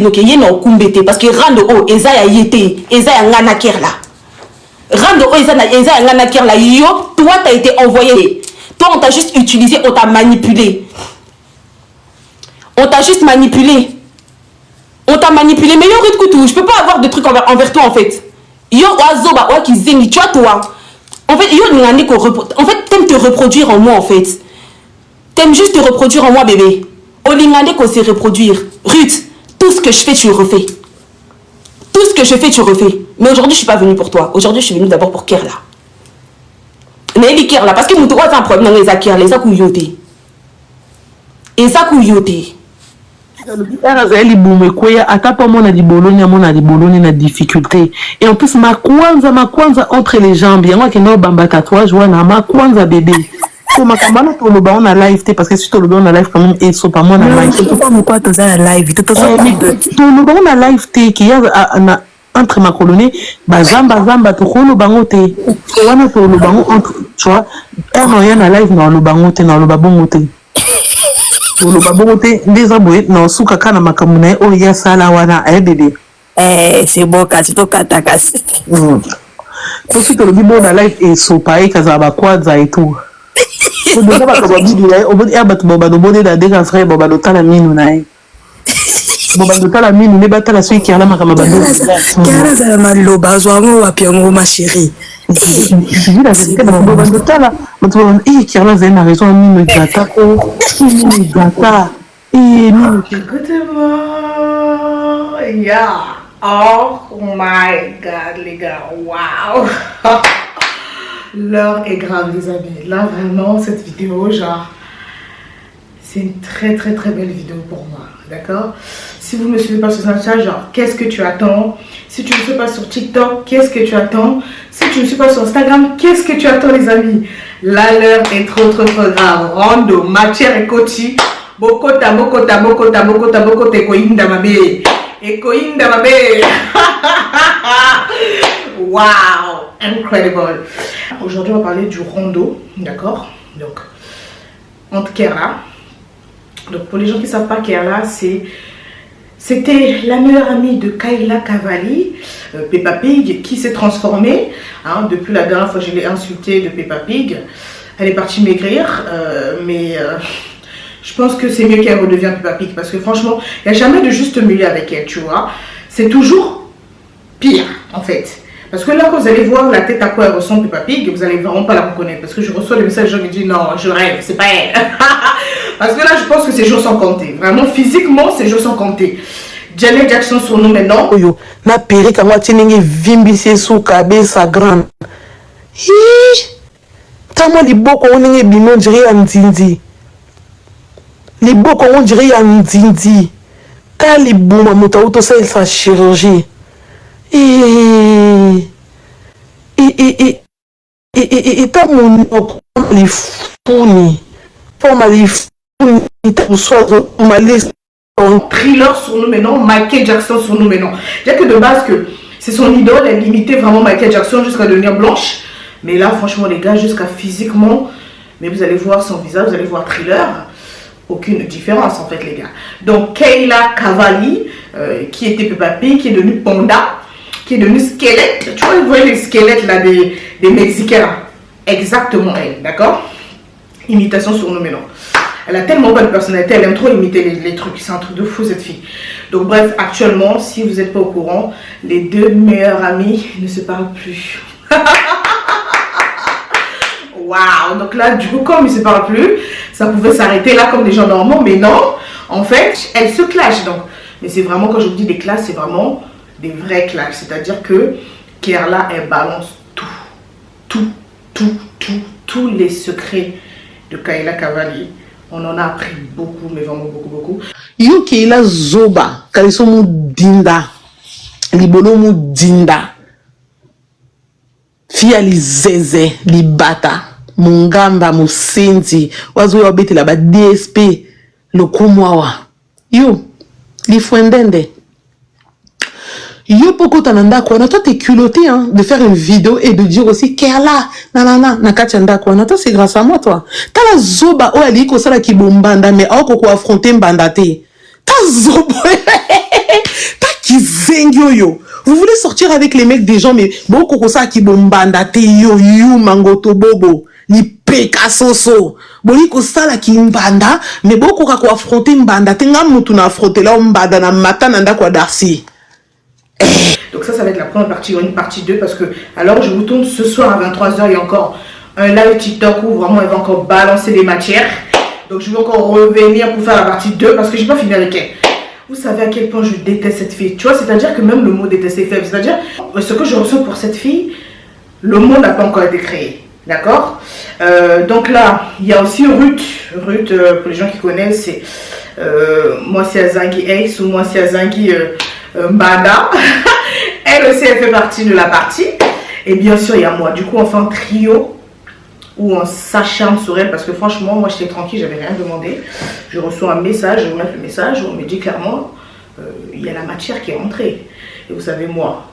Ok, il y a un parce que rando o eza ya yete eza ya ngana kerla rando o eza ya ngana kerla yo toi t'as été envoyé, toi on t'a juste utilisé, on t'a manipulé, on t'a juste manipulé, on t'a manipulé. Mais yo Ritkutu, je peux pas avoir de trucs envers toi en fait. Yo oiseau ba oa ki zengi, tu vois toi en fait yo ngani ko en fait t'aimes te reproduire en moi en fait, t'aimes juste te reproduire en moi bébé, o lingane ko se reproduire. Ruth, tout ce que je fais, tu le refais. Tout ce que je fais, tu refais. Mais aujourd'hui, je ne suis pas venue pour toi. Aujourd'hui, je suis venue d'abord pour Kerla. Mais Kerla, parce que mon droit a un problème dans les Kerla, les Akouyoté. Et ça, Kouyoté. na difficulté. Et en plus, ma kwanza entre les jambes. Il y a qui n'a pas tatouage, ma kwanza bébé. Comme on a live parce que si tu on a live quand même et so pas moi na live tu pas pourquoi tu as live tu on a live qui y a entre ma colonie bazamba to kholo bango te wana to lo bango entre tu vois on y a live na lo bango te na lo babongo te lo babongo te des aboye na suka kana makamuna o ya sala wana bébé c'est bon quand tu kata kasi aussi to lo bibo na live et so pa e kaza ba kwadza et tout. On ne pas comment dire, on va dire que Boba Nobone a déjà frère Boba Notala Minu nae. Boba Notala Minu ne bat la suite qui a la makamabando. Kara maloba zwango wapi yango ma chérie. Je dis la vérité Boba Notala, mais qui a la raison Minu Gata ko, Minu Gata. Minu yeah. Oh my god les gars, wow. L'heure est grave les amis, là vraiment cette vidéo genre c'est une très belle vidéo pour moi, d'accord. Si vous ne me suivez pas sur Snapchat, genre qu'est-ce que tu attends? Si tu ne me suis pas sur TikTok, qu'est-ce que tu attends? Si tu ne me suis pas sur Instagram, qu'est-ce que tu attends les amis? Là l'heure est trop grave. Rando, matière et coach, bokota ekoinda mabe wow, incredible. Aujourd'hui, on va parler du rondo, d'accord? Donc, entre Kerla. Donc, pour les gens qui ne savent pas, Kerla, c'était la meilleure amie de Kayla Cavalli, Peppa Pig, qui s'est transformée. Hein, depuis la dernière fois, je l'ai insultée de Peppa Pig. Elle est partie maigrir, mais je pense que c'est mieux qu'elle redevient Peppa Pig parce que franchement, il n'y a jamais de juste milieu avec elle, tu vois. C'est toujours pire, en fait. Parce que là, quand vous allez voir la tête à quoi elle ressemble Peppa Pig, vous allez vraiment pas la reconnaître. Parce que je reçois des messages, les gens me disent non, je rêve, c'est pas elle. Parce que là, je pense que c'est jours sans compter. Vraiment, physiquement, c'est jours sans compter. Janet Jackson, son nom maintenant. Na perruque, moi, tiens, vimbissé sous cabé, sa grande. Tamo li boko, on est bino, dirait un dindi. Les boko, on dirait un dindi. T'as les boum, mouta, ou tout ça, il fait chirurgie. Et t'as mon les fournis pour ma les fournis pour soit ma liste Thriller sur nous maintenant, Michael Jackson sur nous maintenant. J'ai que de base que c'est son idole, elle limitait vraiment Michael Jackson jusqu'à devenir blanche. Mais là franchement les gars, jusqu'à physiquement, mais vous allez voir son visage, vous allez voir Thriller. Aucune différence en fait les gars. Donc Kayla Cavalli, qui était Peppa Pig, qui est devenue Panda, qui est devenu squelette. Tu vois, vous voyez les squelettes là des Mexicains. Exactement elle, d'accord? Imitation sur nous maintenant. Elle a tellement pas de personnalité, elle aime trop imiter les trucs. C'est un truc de fou cette fille. Donc bref, actuellement, si vous n'êtes pas au courant, les deux meilleurs amis ne se parlent plus. Waouh! Donc là, du coup, comme ils ne se parlent plus, ça pouvait s'arrêter là comme des gens normaux. Mais non, en fait, elles se clashent. Donc, mais c'est vraiment, quand je vous dis des classes, c'est vraiment des vrais clashs. C'est-à-dire que Kerla, elle balance tous les secrets de Kayla Cavalli. On en a appris beaucoup, mais vraiment beaucoup. Yo Kayla Zoba, Kaliso mu dinda, Libolo mu dinda, Fia li zeze, li bata, Mungamba mu senti, Wazo yo bete la ba DSP, lo kumwawa. Yo, li fuendende. Yo poko tananda kwa, toi t'es culotté hein, de faire une vidéo et de dire aussi Kerla, nanana, nakachanda kwa. Toi c'est grâce à moi toi. T'as la zoba, oh elle est comme ça la ki bombanda, mais oh koko affronter mbandate. T'as zoba, yo. Vous voulez sortir avec les mecs des gens, mais beaucoup comme ça qui bombanda te yo mangoto bobo, ni peka soso. Boni ko sala ki mbanda, mais beaucoup ko affronter mbanda, te nga mutu na affronter là mbanda na mata nanda kwa Darcy. Donc ça va être la première partie, une partie 2, parce que alors je vous tourne ce soir à 23h, il y a encore un live TikTok où vraiment elle va encore balancer des matières. Donc je vais encore revenir pour faire la partie 2 parce que j'ai pas fini avec elle. Vous savez à quel point je déteste cette fille. Tu vois, c'est-à-dire que même le mot détester est faible. C'est-à-dire, ce que je ressens pour cette fille, le mot n'a pas encore été créé. D'accord. Donc là, il y a aussi Ruth. Ruth, pour les gens qui connaissent, c'est moi c'est Azangi Ace ou moi c'est Azangi Mbada. Elle aussi, elle fait partie de la partie. Et bien sûr, il y a moi. Du coup, on fait un trio où on s'acharne sur elle parce que franchement, moi j'étais tranquille, j'avais rien demandé. Je reçois un message, je remarque le message, on me dit clairement, il y a la matière qui est entrée. Et vous savez, moi,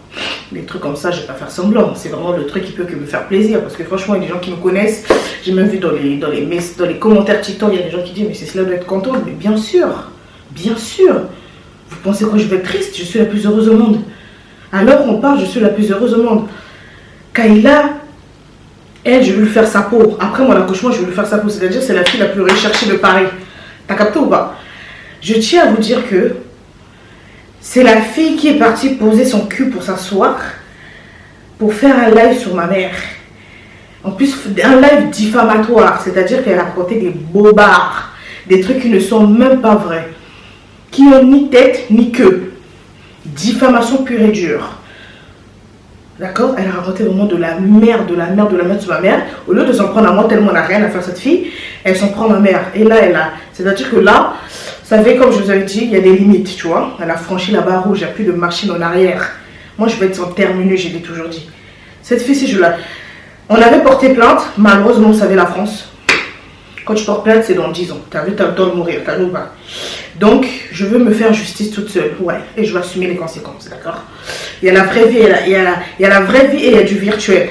les trucs comme ça, je vais pas faire semblant. C'est vraiment le truc qui peut que me faire plaisir parce que franchement, il y a des gens qui me connaissent. J'ai même vu dans les commentaires TikTok, il y a des gens qui disent, mais c'est cela doit être contente. Mais bien sûr, bien sûr. Vous pensez quoi, je vais être triste? Je suis la plus heureuse au monde. Alors on parle, je suis la plus heureuse au monde. Kayla, elle, je vais lui faire sa peau. Après mon accouchement, je vais lui faire sa peau. C'est-à-dire, c'est la fille la plus recherchée de Paris. T'as capté ou pas? Je tiens à vous dire que c'est la fille qui est partie poser son cul pour s'asseoir pour faire un live sur ma mère. En plus, un live diffamatoire. C'est-à-dire qu'elle a raconté des bobards. Des trucs qui ne sont même pas vrais. Qui n'ont ni tête ni queue. Diffamation pure et dure. D'accord? Elle a raconté vraiment de la merde sur ma mère. Au lieu de s'en prendre à moi, tellement on n'a rien à faire cette fille, elle s'en prend à ma mère. Et là, c'est-à-dire que là, vous savez, comme je vous avais dit, il y a des limites, tu vois. Elle a franchi la barre rouge, il n'y a plus de machine en arrière. Moi, je vais être sans terminer, je l'ai toujours dit. Cette fille, si je la... On avait porté plainte, malheureusement, vous savez, la France. Quand tu portes plainte, c'est dans 10 ans. T'as vu, t'as le temps de mourir, t'as vu ou pas? Donc, je veux me faire justice toute seule, ouais. Et je vais assumer les conséquences, d'accord? Il y a la vraie vie, il y a la vraie vie et il y a du virtuel.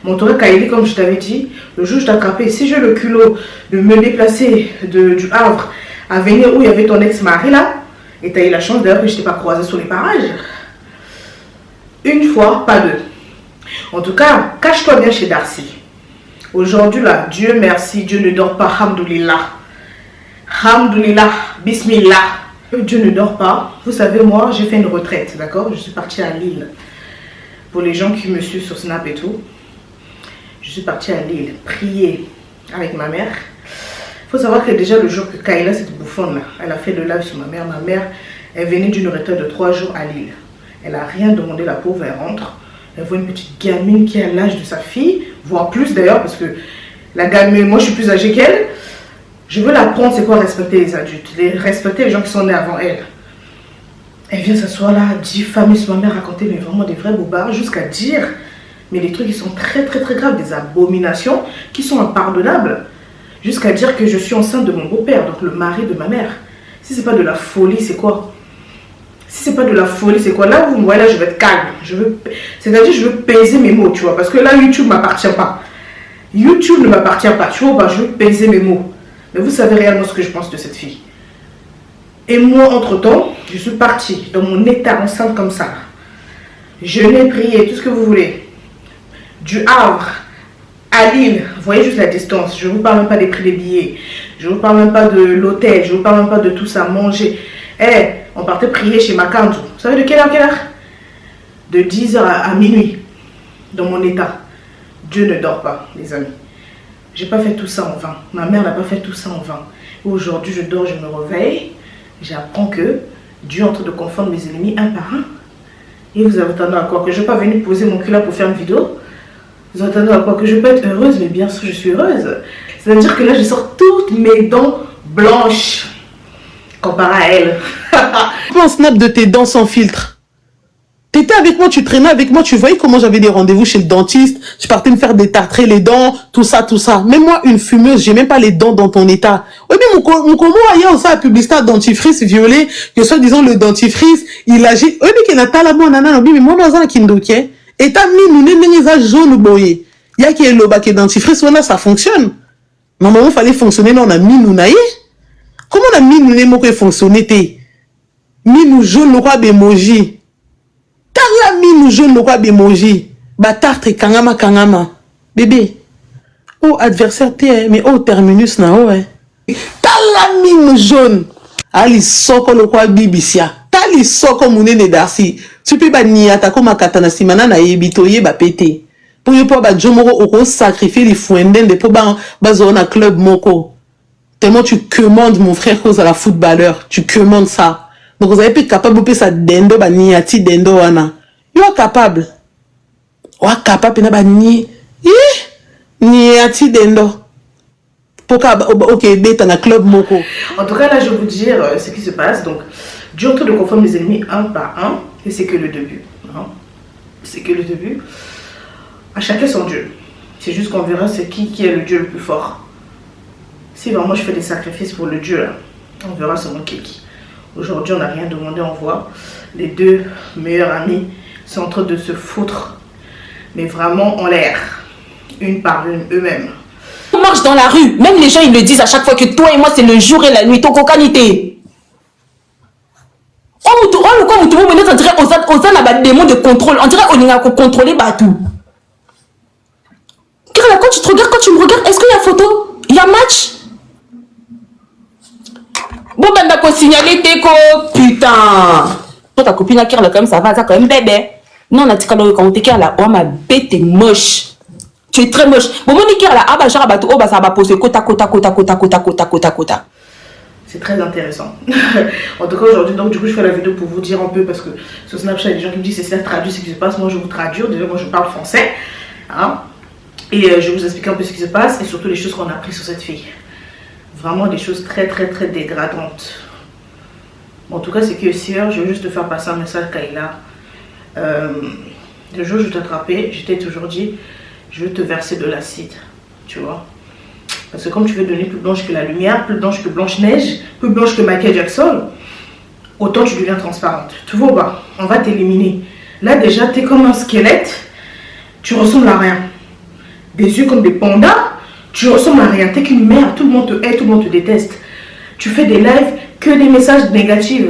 Mon tour Kaili, comme je t'avais dit, le jour où je t'ai attrapé, si j'ai le culot de me déplacer du Havre à venir où il y avait ton ex-mari là, et tu as eu la chance d'ailleurs que je ne t'ai pas croisé sur les parages. Une fois, pas deux. En tout cas, cache-toi bien chez Darcy. Aujourd'hui là, Dieu merci, Dieu ne dort pas, hamdoulillah. Hamdoulillah, bismillah. Dieu ne dort pas. Vous savez, moi, j'ai fait une retraite, d'accord? Je suis partie à Lille. Pour les gens qui me suivent sur Snap et tout, je suis partie à Lille, prier avec ma mère. Il faut savoir que déjà le jour que Kayla, cette bouffonne là, elle a fait le live sur ma mère, elle venait d'une retraite de 3 jours à Lille. Elle n'a rien demandé, la pauvre, elle rentre. Elle voit une petite gamine qui a l'âge de sa fille, voire plus d'ailleurs, parce que la gamine, moi je suis plus âgée qu'elle. Je veux l'apprendre, c'est quoi respecter les adultes, respecter les gens qui sont nés avant elle. Elle vient s'asseoir là, diffamer sur ma mère, raconter mais vraiment des vrais bobards, jusqu'à dire, mais les trucs qui sont très graves, des abominations qui sont impardonnables, jusqu'à dire que je suis enceinte de mon beau-père, donc le mari de ma mère. Si c'est pas de la folie, c'est quoi? Si c'est pas de la folie, c'est quoi? Là, vous me voyez, là, je vais être calme. C'est-à-dire, je veux peser mes mots, tu vois, parce que là, YouTube ne m'appartient pas. YouTube ne m'appartient pas, tu vois, je veux peser mes mots. Mais vous savez réellement ce que je pense de cette fille. Et moi, entre-temps, je suis partie dans mon état enceinte comme ça. Je n'ai prié, tout ce que vous voulez. Du Havre à Lille, vous voyez juste la distance. Je ne vous parle même pas des prix des billets. Je ne vous parle même pas de l'hôtel. Je ne vous parle même pas de tout ça, manger. On partait prier chez Makantou. Vous savez de quelle heure? De 10h à minuit. Dans mon état. Dieu ne dort pas, les amis. J'ai pas fait tout ça en vain. Ma mère n'a pas fait tout ça en vain. Aujourd'hui, je dors, je me réveille. J'apprends que Dieu est en train de confondre mes ennemis un par un. Et vous attendez à quoi? Que je ne vais pas venir poser mon cul là pour faire une vidéo? Vous attendez à quoi? Que je peux être heureuse? Mais bien sûr, je suis heureuse. C'est-à-dire que là, je sors toutes mes dents blanches. Comparé à elle. Prends un snap de tes dents sans filtre. T'étais avec moi, tu traînais avec moi, tu voyais comment j'avais des rendez-vous chez le dentiste, je partais me faire détartrer les dents, tout ça, tout ça. Même moi, une fumeuse, j'ai même pas les dents dans ton état. Oui, mais mon comment ailleurs, on la publicité dentifrice violet, que soit disant le dentifrice, il agit. Oui, mais qu'il n'a pas la bonne nana, mais moi, dans un kindoke, et t'as mis, nous, les jaune boyé. Il y a qui est le bac et dentifrice, voilà, ça fonctionne. Normalement, il fallait fonctionner, là, on a mis, nous, naïe. Comment on a mis, nous, les mots qui fonctionnaient, mis, nous, jaune, le roi, emoji. Tala mine jaune le quoi bémoji. Batartre kangama. Bébé. Oh, adversaire t'es, mais oh, terminus na oh, Tala mine jaune. Ali soko le quoi bibisia. Tali soko mounene darsi. Tu peux pas nier ta comme katana simana na yebitoye ba pété. Pour y pouvoir ba jomoro oko sacrifier les fouenden de pour ba zona club moko. Tellement tu commandes mon frère cause à la footballeur. Tu commandes ça. Donc vous avez pu capable de ça dendo ba niati dendo wana. You are capable. Wa capable na ba ni. Niati dendo. Ok, dans un club moko. En tout cas, là, je vais vous dire ce qui se passe. Donc, Dieu de confirme les ennemis un par un. Et c'est que le début. Hein? C'est que le début. À chacun son Dieu. C'est juste qu'on verra c'est qui est le Dieu le plus fort. Si vraiment je fais des sacrifices pour le Dieu, là, on verra seulement qui est qui. Aujourd'hui, on n'a rien demandé, on voit. Les deux meilleurs amis sont en train de se foutre. Mais vraiment en l'air. Une par une, eux-mêmes. On marche dans la rue, même les gens ils le disent à chaque fois que toi et moi c'est le jour et la nuit, ton cocanité. On dirait aux a des démons de contrôle, on dirait on a contrôlé Batou. Car quand tu te regardes, quand tu me regardes, est-ce qu'il y a photo? Il y a match? Bon ben d'accord, signaler tes putain. Toi ta copine à Kerla quand même ça va, ça quand même bébé. Non on a dit quand t'es Kerla, oh ma bête est moche. Tu es très moche. C'est très intéressant. En tout cas, aujourd'hui, donc, du coup, je fais la vidéo pour vous dire un peu parce que sur Snapchat, il y a des gens qui me disent c'est ça, traduit ce qui se passe. Moi, je vous traduire. Déjà, moi, je parle français. Hein? Et je vais vous expliquer un peu ce qui se passe et surtout les choses qu'on a apprises sur cette fille. Vraiment des choses très, très, très dégradantes. Bon, en tout cas, c'est que hier, je veux juste te faire passer un message, Kayla. Le jour où je t'ai attrapé, je t'ai toujours dit. Je veux te verser de l'acide, tu vois. Parce que comme tu veux devenir plus blanche que la lumière, plus blanche que Blanche-Neige, plus blanche que Michael Jackson, autant tu deviens transparente. Tu vois pas, on va t'éliminer. Là déjà, tu es comme un squelette, tu ressembles à rien. Des yeux comme des pandas, tu ressembles à rien. Tu es qu'une merde, tout le monde te hait, tout le monde te déteste. Tu fais des lives, que des messages négatifs.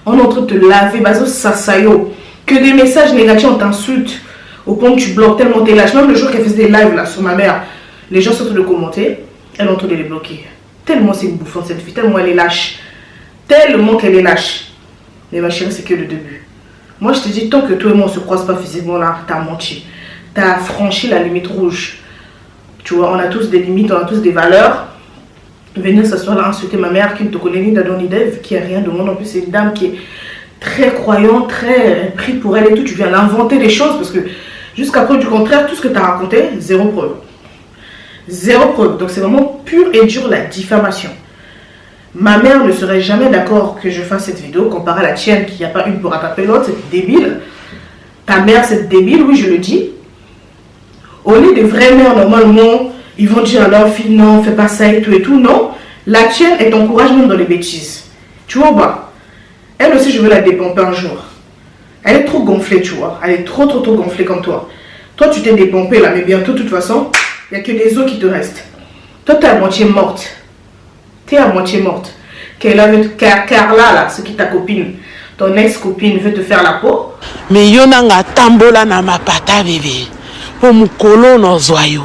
On est en train de te laver, bazo sasayo. Que des messages négatifs, on t'insulte. Au point que tu bloques tellement t'es lâche. Même le jour qu'elle faisait des lives là sur ma mère, les gens sont en train de commenter, elle est en train de les bloquer. Tellement c'est une bouffante cette fille, tellement elle est lâche. Tellement qu'elle est lâche. Mais ma chérie, c'est que le début. Moi je te dis, tant que toi et moi on se croise pas physiquement là, t'as menti. T'as franchi la limite rouge. Tu vois, on a tous des limites, on a tous des valeurs. Venir s'asseoir là, insulter ma mère qui ne te connaît ni d'Adon ni d'Ève, qui a rien de monde. En plus, c'est une dame qui est très croyante, très pris pour elle et tout. Tu viens l'inventer des choses parce que jusqu'à preuve du contraire, tout ce que tu as raconté, zéro preuve. Zéro preuve. Donc c'est vraiment pur et dur la diffamation. Ma mère ne serait jamais d'accord que je fasse cette vidéo comparée à la tienne, qu'il n'y a pas une pour rattraper l'autre, c'est débile. Ta mère, c'est débile, oui, je le dis. Au lieu des vraies mères, normalement, ils vont dire à leur fille, non, fais pas ça et tout, non. La tienne, elle t'encourage même dans les bêtises. Tu vois pas? Elle aussi, je veux la dépomper un jour. Elle est trop gonflée, tu vois. Elle est trop gonflée comme toi. Toi, tu t'es dépompée là, mais bientôt, de toute façon, il n'y a que les os qui te restent. Toi, tu es à moitié morte. Tu es à moitié morte. Carla, là, ce qui est ta copine, ton ex-copine veut te faire la peau. Mais yonanga tambola na mapata bébé. Pour mon colon nos zoyaux.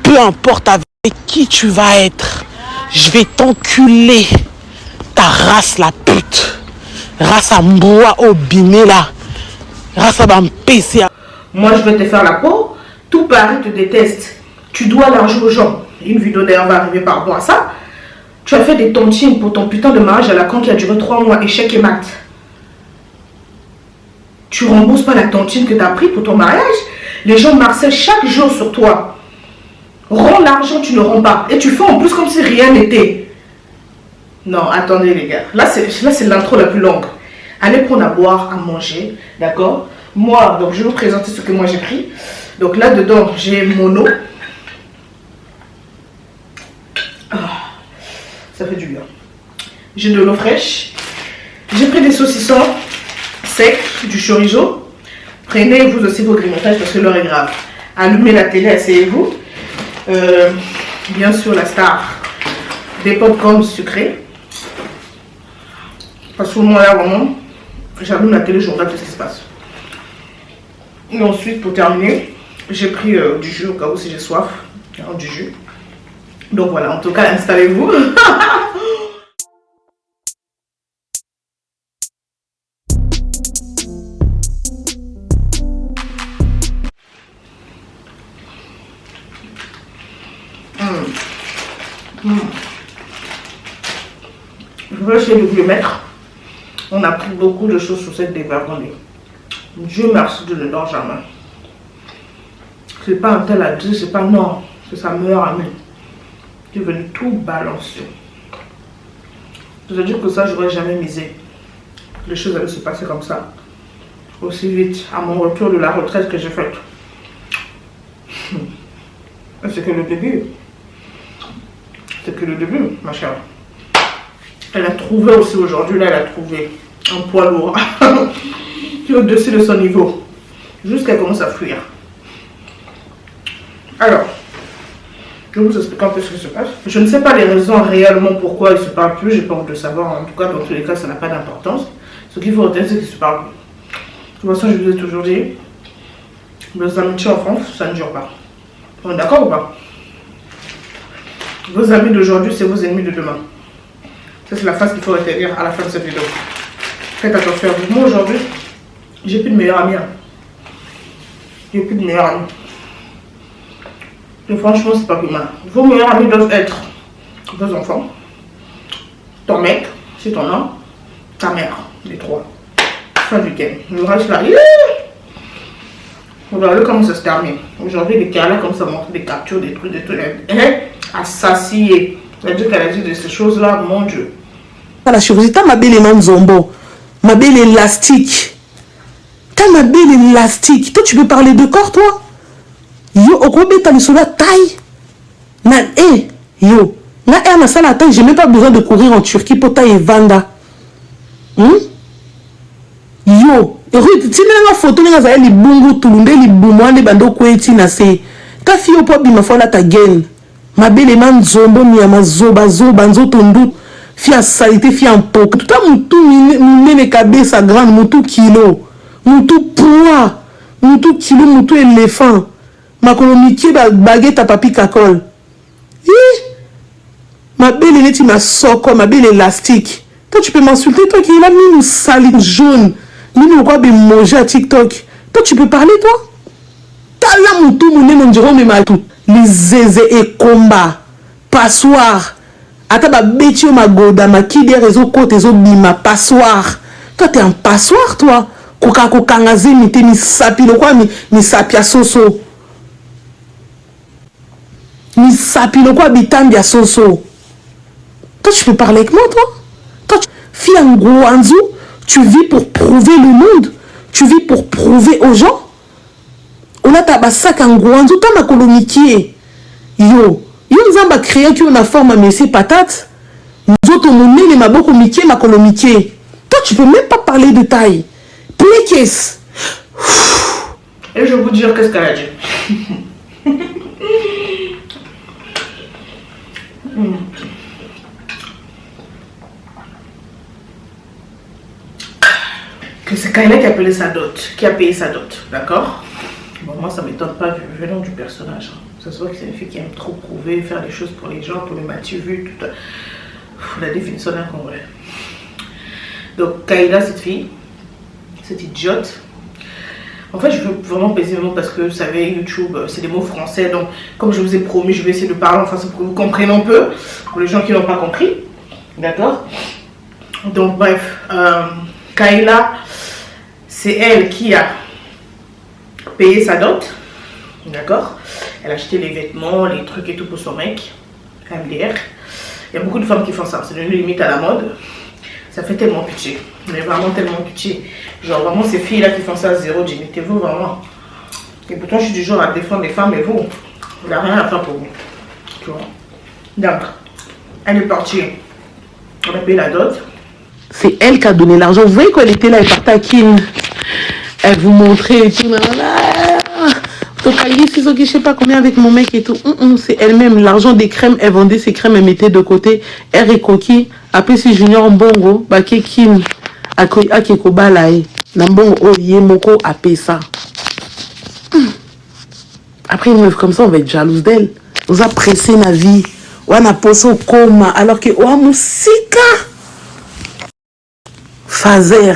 Peu importe avec qui tu vas être, je vais t'enculer. Ta race la pute. Race à mboa au bimé là. Race à bampésia. Moi, je vais te faire la peau. Tout Paris te déteste. Tu dois l'argent aux gens. Une vidéo d'ailleurs va arriver par rapport à ça. Tu as fait des tontines pour ton putain de mariage à la con qui a duré 3 mois, échec et mat. Tu rembourses pas la tontine que tu as pris pour ton mariage. Les gens marcellent chaque jour sur toi. Rends l'argent, tu ne rends pas. Et tu fais en plus comme si rien n'était. Non, attendez les gars. Là, c'est l'intro la plus longue. Allez prendre à boire, à manger. D'accord? Moi, donc je vais vous présenter ce que moi j'ai pris. Donc là-dedans, j'ai mon eau. Ça fait du bien. J'ai de l'eau fraîche. J'ai pris des saucissons secs, du chorizo. Prenez vous aussi vos grignotages parce que l'heure est grave. Allumez la télé, asseyez-vous. Bien sûr, la star des pop-corns sucrés. Parce que moi là, vraiment, j'allume la télé, je regarde ce qui se passe. Et ensuite, pour terminer, j'ai pris du jus au cas où si j'ai soif. Du jus. Donc voilà, en tout cas, installez-vous. Je vais essayer de vous le mettre. On a pris beaucoup de choses sur cette dévergondée. Dieu merci, je ne dors jamais. C'est pas un tel à dire, c'est pas non. C'est sa meilleure amie. Qui est venue tout balancer. C'est-à-dire que ça, j'aurais jamais misé. Les choses allaient se passer comme ça. Aussi vite, à mon retour de la retraite que j'ai faite. C'est que le début. C'est que le début, ma chère. Elle a trouvé aussi aujourd'hui, là, elle a trouvé un poids lourd qui est au-dessus de son niveau. Jusqu'à commence à fuir. Alors, je vais vous expliquer un peu ce qui se passe. Je ne sais pas les raisons réellement pourquoi ils ne se parlent plus. J'ai pas honte de savoir. En tout cas, dans tous les cas, ça n'a pas d'importance. Ce qu'il faut retenir, c'est qu'ils se parlent plus. De toute façon, je vous ai toujours dit, vos amitiés en France, ça ne dure pas. On est d'accord ou pas? Vos amis d'aujourd'hui, c'est vos ennemis de demain. Ça, c'est la phrase qu'il faut retenir à la fin de cette vidéo. Faites attention à vous. Moi, aujourd'hui, j'ai plus de meilleur ami. J'ai plus de meilleur ami. Et franchement, c'est pas plus mal. Vos meilleurs amis doivent être vos enfants, ton mec, c'est ton homme, ta mère, les trois. Fin du game. Le reste là, regardez comment ça se termine. Aujourd'hui, les cas là, comme ça montre des captures, des trucs, assassiés. C'est-à-dire qu'elle a dit de ces choses-là, mon Dieu. La chirurgie, t'as ma belle main zombo, ma belle élastique. T'as ma belle élastique. Toi, tu peux parler de corps, toi? Yo, Okobe, t'as sur la taille. Yo, na ça la taille, j'ai même pas besoin de courir en Turquie pour taille Vanda. Yo, et tu sais, la photo, les a les bungo, tout les boumouan, les bandeaux, koueti, na se. Ta fille au pop, il m'a fallu ta gaine. Ma belle man zombo, mi ama zoba, nzo tondu. Fille à salité, fille en poc. Tout à moutou, mine kabe, sa grande, moutou kilo. Moutou poids. Moutou kilo, moutou éléphant. Ma colomique, baguette à papi cacole. Ma belle est ma soco, ma belle élastique. Toi, tu peux m'insulter, toi qui est là, mis une saline jaune. Mis une robe manger à TikTok. Toi, tu peux parler, toi? T'as là, moutou, mon diron, mais mal tout. Les zézés et combat. Passoire. Ata ba beti ma goda, ma ki des réseaux côté zo bima passoire. Toi, t'es un passoire, toi. Koka kokangaze, mi te mi sapi, le quoi, mi sapi à soso. Mi sapi, le quoi, bitambi à soso. Toi, tu peux parler avec moi, toi? Toi, fille en gros, Anzu, tu vis pour prouver le monde. Tu vis pour prouver aux gens. On a tabasak en gros, Anzu, toi, ma coloniquier. Yo, nous avons créé qui on a forme à messer patate. Nous autres, on est les maboko miquier, ma coloniquier. Toi, tu peux même pas parler de taille. Plékes. Et je vais vous dire qu'est-ce qu'elle a dit. Que c'est Kayla qui a payé sa dot, d'accord? Bon, moi ça m'étonne pas venant du personnage. Ça se voit que c'est une fille qui aime trop prouver, faire des choses pour les gens, pour les matu vu, tout la définition d'un congolais. Donc Kayla, cette fille, cette idiote. En fait, je veux vraiment peser mes mots parce que vous savez, YouTube, c'est des mots français. Donc, comme je vous ai promis, je vais essayer de parler en façon pour que vous compreniez un peu. Pour les gens qui n'ont pas compris. D'accord? Donc, bref. Kayla, c'est elle qui a payé sa dot. D'accord? Elle a acheté les vêtements, les trucs et tout pour son mec. MDR. Il y a beaucoup de femmes qui font ça. C'est devenu limite à la mode. Ça fait tellement pitié. Mais vraiment tellement pitié. Genre vraiment ces filles là qui font ça à zéro dignité, vous vraiment. Et pourtant je suis du genre à défendre les femmes, mais vous n'avez rien à faire pour vous. Tu vois. Donc, elle est partie. On a payé la dot. C'est elle qui a donné l'argent. Vous voyez quand elle était là, elle partait à Kim. Elle vous montrait et tout. Donc je sais pas combien avec mon mec et tout. C'est elle-même. L'argent des crèmes, elle vendait ses crèmes, elle mettait de côté. Elle est coquille. Après c'est Junior Mbongo, baké Kim. Akeko balaye. Nambongo o yemoko apé ça. Après une meuf comme ça, on va être jalouse d'elle. On va presser ma vie. On a posé au coma. Alors que, oh, musika. Fazer.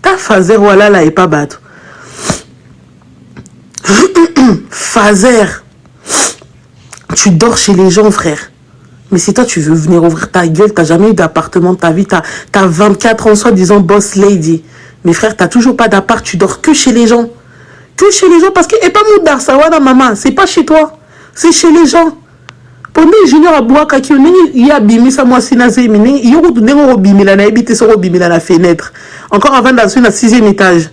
Ta Fazer, voilà, là, et pas battre. Fazer. Tu dors chez les gens, frère. Mais si toi, tu veux venir ouvrir ta gueule, t'as jamais eu d'appartement de ta vie, t'as 24 ans, soi-disant boss lady. Mais frère, t'as toujours pas d'appart, tu dors que chez les gens. Que chez les gens, parce que, et pas moudar, ça, voilà, maman, c'est pas chez toi, c'est chez les gens. Pour nous, junior à bois, kaki, il y a bimi, ça, moi, si, nazé, il y a un bimi, là, habité sur bimi, là, la fenêtre. Encore avant d'assurer la 6e étage.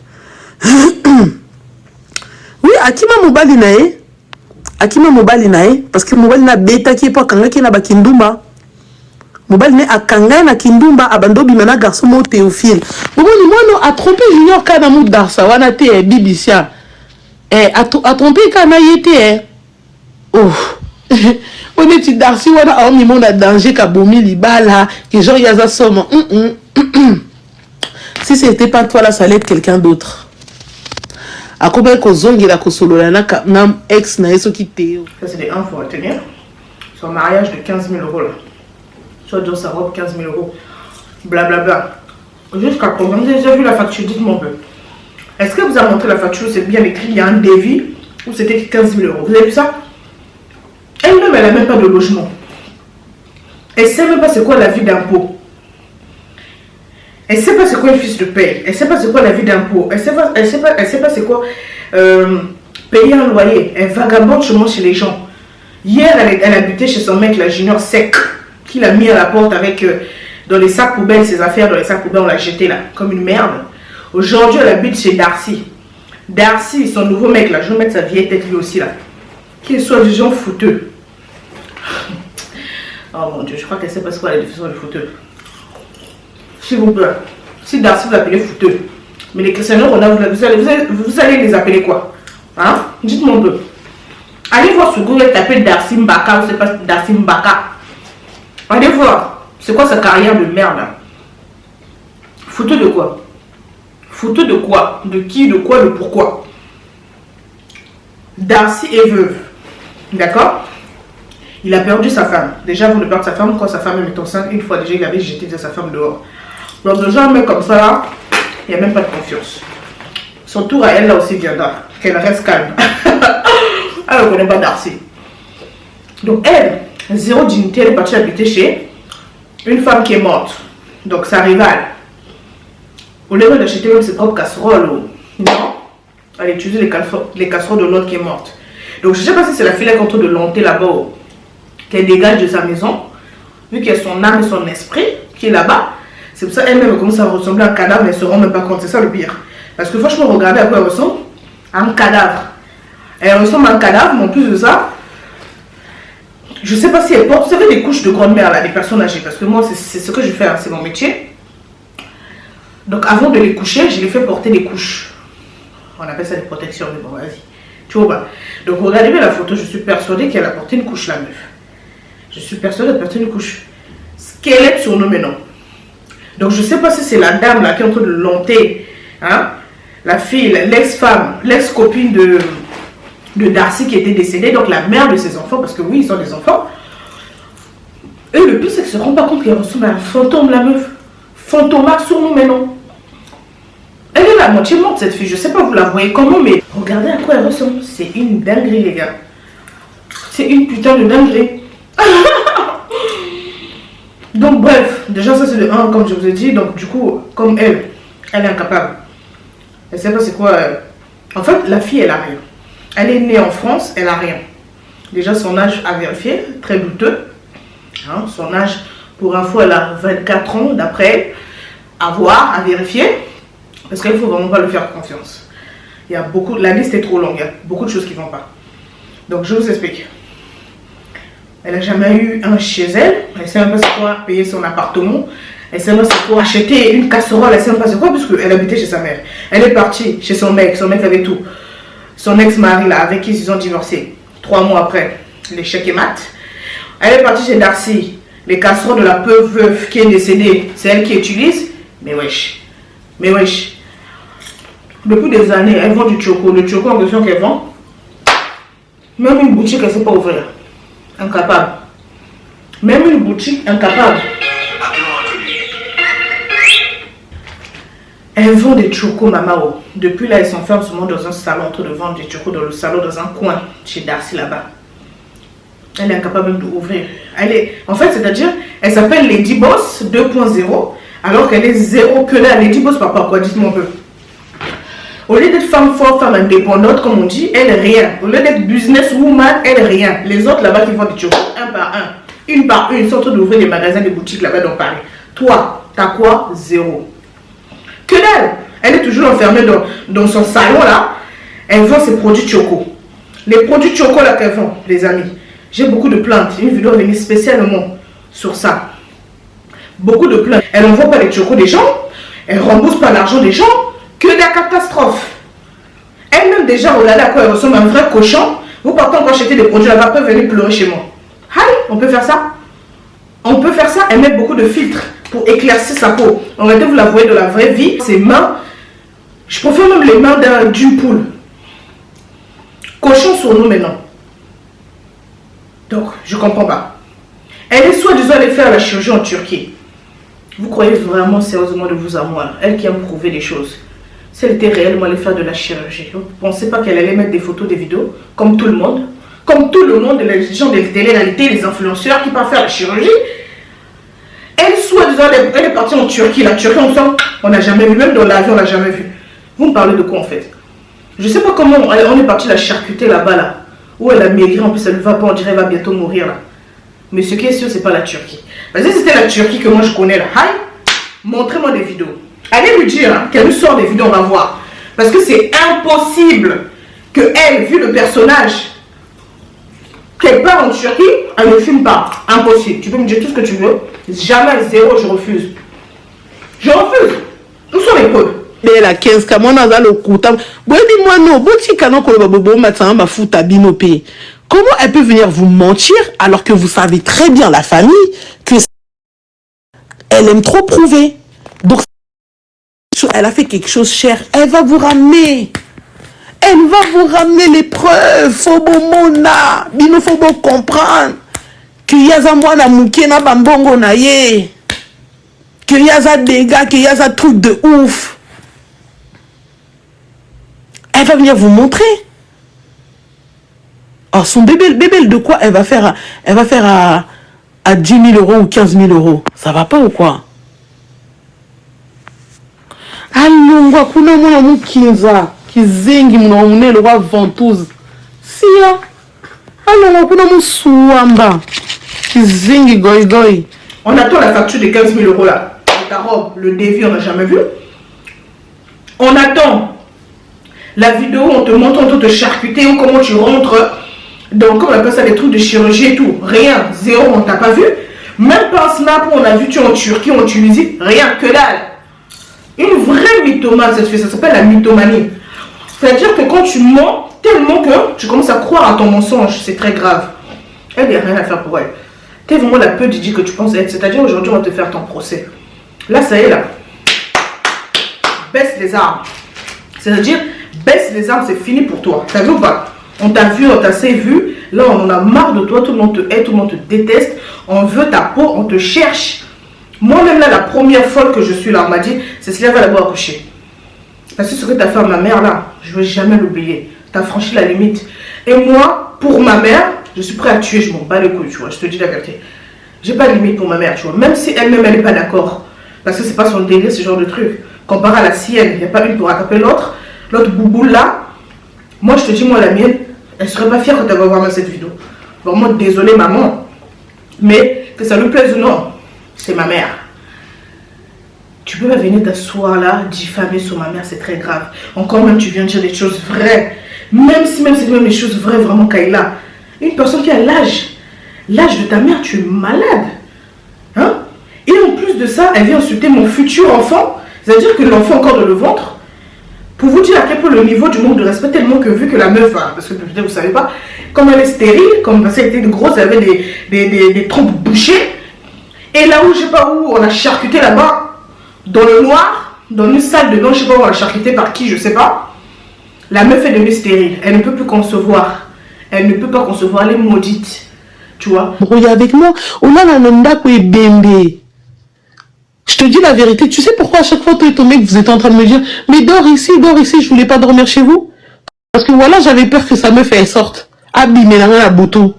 Oui, Akima Mobali nae. Akima Mobali nae. Parce que Mobali na beta qui est pas kanga qui na ba kindumba. Mobali ne akanga na kindumba abando bimana garçon mo Théophile. Mobali moi non a trompé junior kana mu darsa wana te bibisia. A trompé kana yete oh. On est darsi wana a mi monde a danger ka bomi libala que genre yaza somme. Si c'était pas toi là ça allait être quelqu'un d'autre. À combien qu'on zongue la kosolola na ex na eso qui teo. Ça c'est des 1 faut retenir. Son mariage de 15 000 euros là. Soit dans sa robe 15 000 euros. Blablabla. Jusqu'à combien vous avez déjà vu la facture? Dites-moi un peu. Est-ce que vous avez montré la facture? C'est bien écrit, il y a un devis ou c'était 15 000 euros. Vous avez vu ça? Elle-même, elle n'a même pas de logement. Elle ne sait même pas c'est quoi la vie d'impôt. Elle ne sait pas c'est quoi une fiche de paye. Elle ne sait pas c'est quoi la vie d'impôt. Elle ne sait pas c'est quoi payer un loyer. Elle vagabonde chez les gens. Hier, elle habitait chez son mec, la junior sec, qui l'a mis à la porte avec dans les sacs poubelles, ses affaires dans les sacs poubelles, on l'a jeté là, comme une merde. Aujourd'hui, elle habite chez Darcy. Darcy, son nouveau mec là, je vais mettre sa vieille tête lui aussi là. Qu'il soit du genre fouteux. Oh mon Dieu, je crois qu'elle ne sait pas ce qu'est la définition de fouteux. S'il vous plaît, si Darcy vous appelez fouteux, mais les chrétiens, vous allez les appeler quoi? Hein? Dites-moi un peu. Allez voir sur Google, tapez Darcy Mbaka, ou c'est pas Darcy Mbaka. Allez voir, c'est quoi sa carrière de merde là? Fouteux de quoi? Fouteux de quoi? De qui? De quoi? De pourquoi? Darcy est veuve. D'accord? Il a perdu sa femme. Déjà, avant de perdre sa femme, quand sa femme est enceinte, une fois déjà, il avait jeté sa femme dehors. Donc, déjà, un mec comme ça, là, il n'y a même pas de confiance. Son tour à elle, là aussi, viendra. Qu'elle reste calme. Elle ne connaît pas Darcy. Donc, elle, zéro dignité, elle est partie habiter chez une femme qui est morte. Donc, sa rivale. Au lieu d'acheter même ses propres casseroles, non, elle utilise les casseroles de l'autre qui est morte. Donc, je ne sais pas si c'est la fille qui est en train de lanter là-bas, qu'elle dégage de sa maison, vu qu'il y a son âme et son esprit qui est là-bas. C'est pour ça qu'elle-même commence à ressembler à un cadavre, mais elle ne se rend même pas compte. C'est ça le pire. Parce que franchement, regardez à quoi elle ressemble. À un cadavre. Elle ressemble à un cadavre, mais en plus de ça, je ne sais pas si elle porte, vous savez, des couches de grand-mère, là, des personnes âgées. Parce que moi, c'est ce que je fais, hein, c'est mon métier. Donc, avant de les coucher, je les fais porter des couches. On appelle ça des protections, mais bon, vas-y. Tu vois pas. Donc, regardez bien la photo, je suis persuadée qu'elle a porté une couche, la meuf. Je suis persuadée qu'elle a porté une couche. Squelette surnommé, non. Donc, je ne sais pas si c'est la dame là qui est en train de lanter, hein, la fille, l'ex-femme, l'ex-copine de Darcy qui était décédée, donc la mère de ses enfants, parce que oui, ils sont des enfants. Et le pire, c'est qu'ils ne se rendent pas compte qu'elle ressemble à un fantôme, la meuf. Fantomaque surnommé, non. Elle est la moitié morte, cette fille. Je ne sais pas, vous la voyez comment, mais regardez à quoi elle ressemble. C'est une dinguerie, les gars. C'est une putain de dinguerie. Donc, bref, déjà, ça c'est de 1, comme je vous ai dit. Donc, du coup, comme elle est incapable. Elle ne sait pas c'est quoi. En fait, la fille, elle a rien. Elle est née en France, elle a rien. Déjà, son âge à vérifier, très douteux. Hein, son âge, pour info, elle a 24 ans, d'après, à voir, à vérifier. Parce qu'il ne faut vraiment pas lui faire confiance. Il y a beaucoup, la liste est trop longue, il y a beaucoup de choses qui ne vont pas. Donc, je vous explique. Elle n'a jamais eu un chez elle. Elle ne sait même pas c'est quoi payer son appartement. Elle ne sait même pas c'est quoi acheter une casserole. Elle ne sait même pas c'est quoi parce qu'elle habitait chez sa mère. Elle est partie chez son mec. Son mec avait tout. Son ex-mari, là, avec qui ils ont divorcé. 3 mois après, l'échec est mat. Elle est partie chez Darcy. Les casseroles de la veuve qui est décédée, c'est elle qui utilise. Mais wesh. Mais wesh. Depuis des années, elle vend du choco. Le choco en question qu'elle vend, Même une boutique, elle ne sait pas ouvrir. Incapable. Même une boutique, incapable. Elle vend des chocos, Mamao. Depuis là, elle s'enferme seulement dans un salon en train de vendre des chocos dans le salon, dans un coin, chez Darcy là-bas. Elle est incapable même d'ouvrir. En fait, c'est-à-dire, elle s'appelle Lady Boss 2.0, alors qu'elle est zéro que là. Lady Boss, papa, quoi, dites-moi un peu. Au lieu d'être femme forte, femme indépendante, comme on dit, elle est rien. Au lieu d'être businesswoman, elle est rien. Les autres là-bas qui vendent des chocos, un par un, une par une, ils sont en train d'ouvrir des magasins, des boutiques là-bas dans Paris. Toi, t'as quoi? Zéro. Que dalle! Elle est toujours enfermée dans son salon là. Elle vend ses produits choco. Les produits choco là qu'elle vend, les amis. J'ai beaucoup de plaintes. Une vidéo est venue spécialement sur ça. Beaucoup de plaintes. Elle n'envoie pas les chocos des gens. Elle rembourse pas l'argent des gens. Que de la catastrophe. Elle-même déjà, regardez à quoi elle ressemble un vrai cochon. Vous partez encore acheter des produits là-bas, peuvent venir pleurer chez moi. Aïe, on peut faire ça. On peut faire ça. Elle met beaucoup de filtres pour éclaircir sa peau. En réalité, vous la voyez dans la vraie vie. Ses mains, je préfère même les mains d'une poule. Cochon sur nous maintenant. Donc, je ne comprends pas. Elle est soi-disant allée faire la chirurgie en Turquie. Vous croyez vraiment sérieusement de vous à moi, elle qui aime prouver des choses. Si elle était réellement allée faire de la chirurgie, vous ne pensez pas qu'elle allait mettre des photos, des vidéos, comme tout le monde? Comme tout le monde, les gens des télé-réalités, les influenceurs qui partent faire la chirurgie. Elle, soi-disant, elle est partie en Turquie. La Turquie, on n'a jamais vu, même dans l'avion, on n'a jamais vu. Vous me parlez de quoi en fait? Je ne sais pas comment on est parti la charcuter là-bas, là. Où elle a maigri, en plus elle ne va pas, on dirait qu'elle va bientôt mourir là. Mais ce qui est sûr, c'est pas la Turquie. Parce que c'était la Turquie que moi je connais là. Aïe, montrez-moi des vidéos. Allez lui dire hein, qu'elle nous sort des vidéos, on va voir. Parce que c'est impossible que elle, vu le personnage, qu'elle part en Turquie, elle ne filme pas. Impossible. Tu peux me dire tout ce que tu veux. Jamais, zéro, je refuse. Je refuse. Où sont les preuves? Mais la 15 comment on a le coup. Dis-moi non, comment elle peut venir vous mentir alors que vous savez très bien la famille que elle aime trop prouver. Donc elle a fait quelque chose cher, elle va vous ramener. Elle va vous ramener les preuves. Faut bon mona, bino faut bon comprendre que yaza mwana muke na bambongo na ye. Que yaza dégâts, que yaza truc de ouf. Elle va venir vous montrer. Alors son bébé de quoi elle va faire à 10 000 euros ou 15 000 euros. Ça va pas ou quoi? Allongwa kuna mwana mukinza kizengi muna le roi ventouse. Sia. Allongwa kuna musuamba kizengi goy goy. On attend la facture de 15 000 euros là. Ta robe, le devis, on n'a jamais vu. On attend la vidéo, on te montre, on te charcuter ou comment tu rentres dans, comme on appelle ça, des trucs de chirurgie et tout. Rien, zéro, on t'a pas vu. Même pas un snap où on a vu tu en Turquie, en Tunisie, rien, que dalle. Une vraie mythomane, ça s'appelle la mythomanie. C'est-à-dire que quand tu mens tellement que tu commences à croire à ton mensonge, c'est très grave. Elle, il n'y a rien à faire pour elle. T'es vraiment la peu Didi que tu penses être. C'est-à-dire aujourd'hui, on va te faire ton procès. Là, ça y est, là. Baisse les armes. C'est-à-dire, baisse les armes, c'est fini pour toi. T'as vu ou pas? On t'a vu, on t'a assez vu. Là, on en a marre de toi. Tout le monde te hait, tout le monde te déteste. On veut ta peau, on te cherche. Moi-même, là, la première fois que je suis là, on m'a dit, Cécilia va d'abord accoucher. Parce que ce que tu as fait à ma mère, là, je ne vais jamais l'oublier. Tu as franchi la limite. Et moi, pour ma mère, je suis prêt à tuer, je m'en bats les couilles, tu vois. Je te dis la vérité. J'ai pas de limite pour ma mère, tu vois. Même si elle-même, elle n'est pas d'accord. Parce que c'est pas son délire, ce genre de truc. Comparé à la sienne, il n'y a pas une pour attraper l'autre. L'autre bouboule là. Moi, je te dis, moi, la mienne, elle serait pas fière quand elle va voir cette vidéo. Vraiment, désolée, maman. Mais que ça lui plaise ou non, c'est ma mère. Tu peux pas venir t'asseoir là, diffamer sur ma mère, c'est très grave. Encore même, tu viens de dire des choses vraies. Même si c'est même des choses vraies, vraiment, Kayla. Une personne qui a l'âge de ta mère, tu es malade. Hein? Et en plus de ça, elle vient insulter mon futur enfant. C'est-à-dire que l'enfant encore dans le ventre. Pour vous dire à quel point le niveau du manque de respect, tellement que vu que la meuf, parce que peut-être vous ne savez pas, comme elle est stérile, comme parce qu'elle était grosse, elle avait des trompes bouchées. Et là où, je sais pas où, on a charcuté là-bas, dans le noir, dans une salle de bain, je sais pas où on a charcuté par qui, je sais pas. La meuf est devenue stérile, elle ne peut plus concevoir. Elle ne peut pas concevoir, elle est maudite. Tu vois? Brouille avec moi. On a un ndako et bébé. Je te dis la vérité. Tu sais pourquoi à chaque fois, toi et ton mec, vous êtes en train de me dire, mais dors ici, je voulais pas dormir chez vous. Parce que voilà, j'avais peur que sa meuf, elle sorte. Abîmée dans la bouton.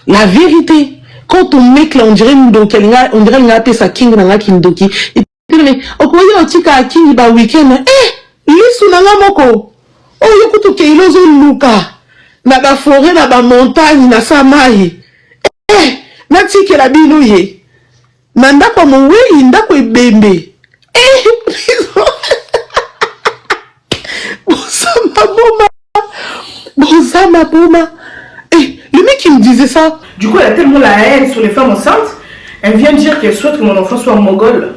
La vérité. Quand ton mec, là, on dirait qu'il a appelé sa king dans la kindoki. Et tu dis, okoye otika a king ba week-end. Lisu nanga moko. Oh, yokutu keilozo luka. Na ba forêt, na ba montagne, na samai. Natike la bilouye. Na ndako mongwe, ndako ebembe. Bonsama Bouma. Le mec qui me disait ça. Du coup, elle a tellement la haine sur les femmes enceintes. Elle vient dire qu'elle souhaite que mon enfant soit mongol.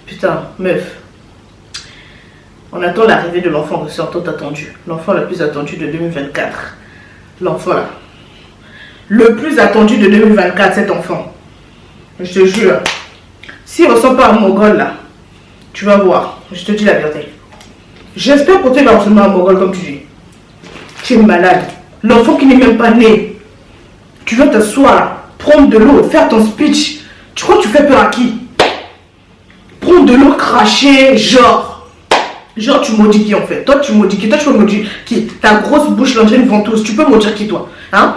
Putain, meuf. On attend l'arrivée de l'enfant que c'est tant attendu. L'enfant le plus attendu de 2024. L'enfant là. Le plus attendu de 2024, cet enfant. Je te jure. S'il ne ressemble pas à un mongol là, tu vas voir. Je te dis la vérité. J'espère pour toi qu'il va ressembler à un mongol comme tu dis. Tu es malade. L'enfant qui n'est même pas né. Tu vas t'asseoir, prendre de l'eau, faire ton speech. Tu crois que tu fais peur à qui? Prendre de l'eau, cracher, genre tu maudis qui en fait? Toi tu maudis qui? Toi tu peux maudire qui? Ta grosse bouche l'entraîne une ventouse. Tu peux maudire qui toi? Hein?